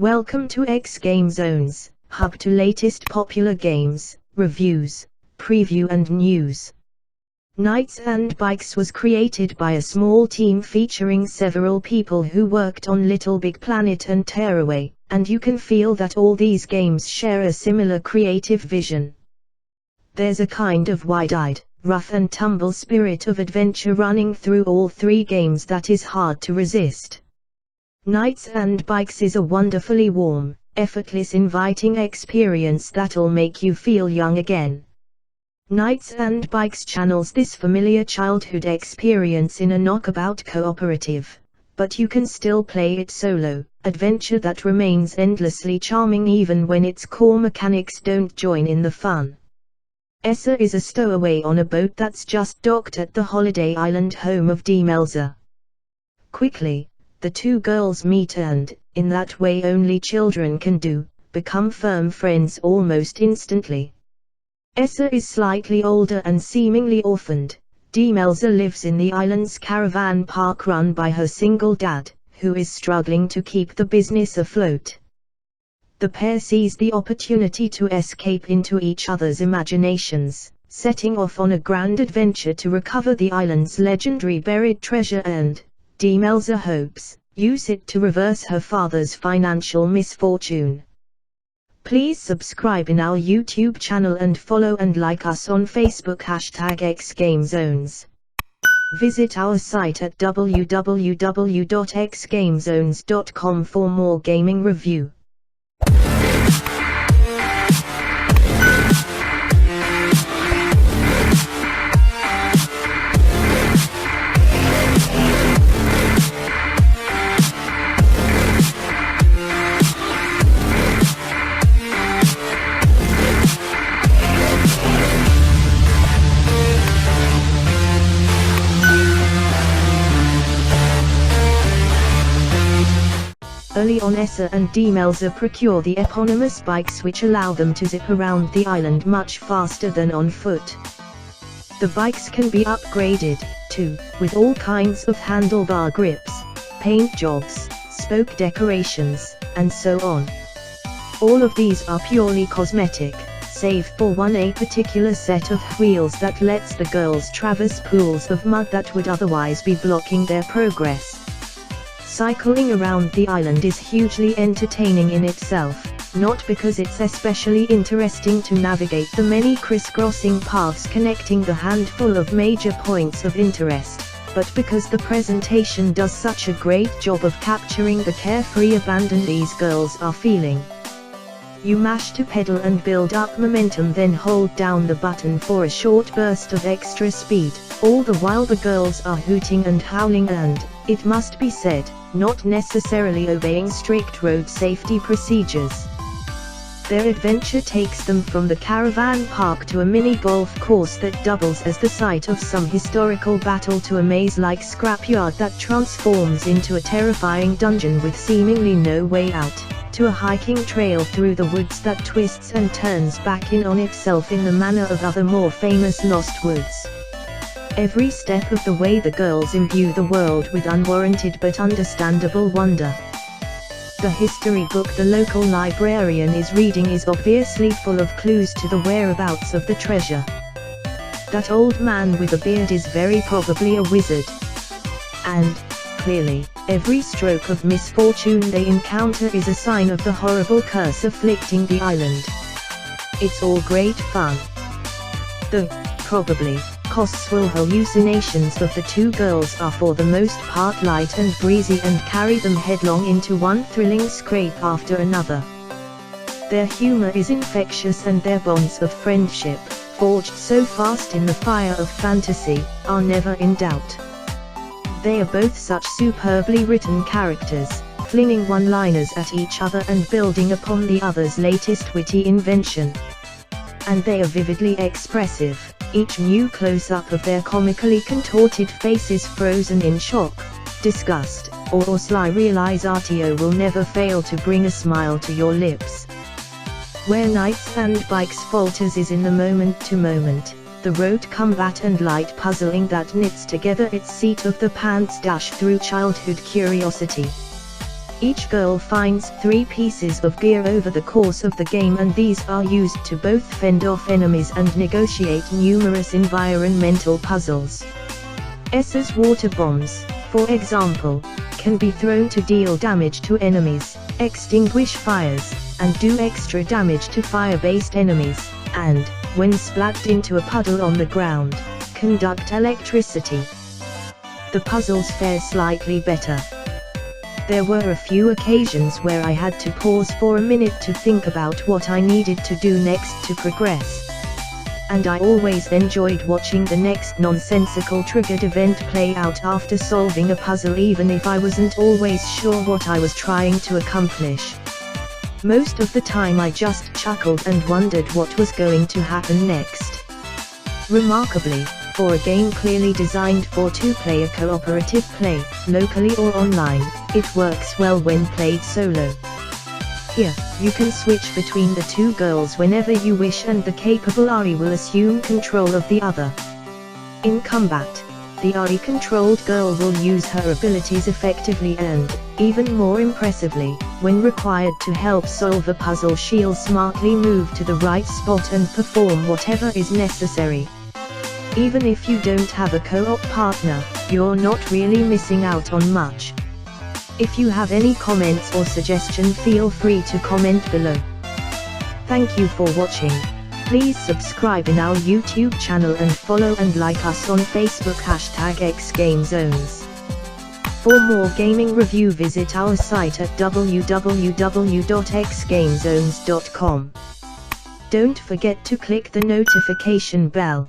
Welcome to xGameZones, hub to latest popular games, reviews, preview and news. Knights and Bikes was created by a small team featuring several people who worked on LittleBigPlanet and Tearaway, and you can feel that all these games share a similar creative vision. There's a kind of wide-eyed, rough and tumble spirit of adventure running through all three games that is hard to resist. Knights and Bikes is a wonderfully warm, effortless inviting experience that'll make you feel young again. Knights and Bikes channels this familiar childhood experience in a knockabout cooperative, but you can still play it solo, adventure that remains endlessly charming even when its core mechanics don't join in the fun. Essa is a stowaway on a boat that's just docked at the holiday island home of Demelza. Quickly, the two girls meet and, in that way only children can do, become firm friends almost instantly. Essa is slightly older and seemingly orphaned. Demelza lives in the island's caravan park run by her single dad, who is struggling to keep the business afloat. The pair seize the opportunity to escape into each other's imaginations, setting off on a grand adventure to recover the island's legendary buried treasure and, Demelza hopes, use it to reverse her father's financial misfortune. Please subscribe in our YouTube channel and follow and like us on Facebook #xGameZones. Visit our site at www.xgamezones.com for more gaming review. Early on, Essa and Demelza procure the eponymous bikes which allow them to zip around the island much faster than on foot. The bikes can be upgraded, too, with all kinds of handlebar grips, paint jobs, spoke decorations, and so on. All of these are purely cosmetic, save for a particular set of wheels that lets the girls traverse pools of mud that would otherwise be blocking their progress. Cycling around the island is hugely entertaining in itself, not because it's especially interesting to navigate the many crisscrossing paths connecting the handful of major points of interest, but because the presentation does such a great job of capturing the carefree abandon these girls are feeling. You mash to pedal and build up momentum, then hold down the button for a short burst of extra speed, all the while the girls are hooting and howling and, it must be said, not necessarily obeying strict road safety procedures. Their adventure takes them from the caravan park to a mini golf course that doubles as the site of some historical battle to a maze-like scrapyard that transforms into a terrifying dungeon with seemingly no way out, to a hiking trail through the woods that twists and turns back in on itself in the manner of other more famous lost woods. Every step of the way the girls imbue the world with unwarranted but understandable wonder. The history book the local librarian is reading is obviously full of clues to the whereabouts of the treasure. That old man with a beard is very probably a wizard. And, clearly, every stroke of misfortune they encounter is a sign of the horrible curse afflicting the island. It's all great fun. The, probably, costful hallucinations of the two girls are for the most part light and breezy and carry them headlong into one thrilling scrape after another. Their humor is infectious and their bonds of friendship, forged so fast in the fire of fantasy, are never in doubt. They are both such superbly written characters, flinging one-liners at each other and building upon the other's latest witty invention. And they are vividly expressive, each new close-up of their comically contorted faces frozen in shock, disgust, or sly realizatio will never fail to bring a smile to your lips. Where Knights and Bikes falters is in the moment-to-moment, the rote combat and light puzzling that knits together its seat of the pants dash through childhood curiosity. Each girl finds 3 pieces of gear over the course of the game, and these are used to both fend off enemies and negotiate numerous environmental puzzles. S's water bombs, for example, can be thrown to deal damage to enemies, extinguish fires, and do extra damage to fire-based enemies, and, when splatted into a puddle on the ground, conduct electricity. The puzzles fare slightly better. There were a few occasions where I had to pause for a minute to think about what I needed to do next to progress. And I always enjoyed watching the next nonsensical triggered event play out after solving a puzzle, even if I wasn't always sure what I was trying to accomplish. Most of the time I just chuckled and wondered what was going to happen next. Remarkably, for a game clearly designed for 2-player cooperative play, locally or online, it works well when played solo. Here, you can switch between the 2 girls whenever you wish, and the capable Ari will assume control of the other. In combat, the Ari-controlled girl will use her abilities effectively and, even more impressively, when required to help solve a puzzle, she'll smartly move to the right spot and perform whatever is necessary. Even if you don't have a co-op partner, you're not really missing out on much. If you have any comments or suggestion, feel free to comment below. Thank you for watching. Please subscribe in our YouTube channel and follow and like us on Facebook #xGameZones. For more gaming review, visit our site at www.xgamezones.com. Don't forget to click the notification bell.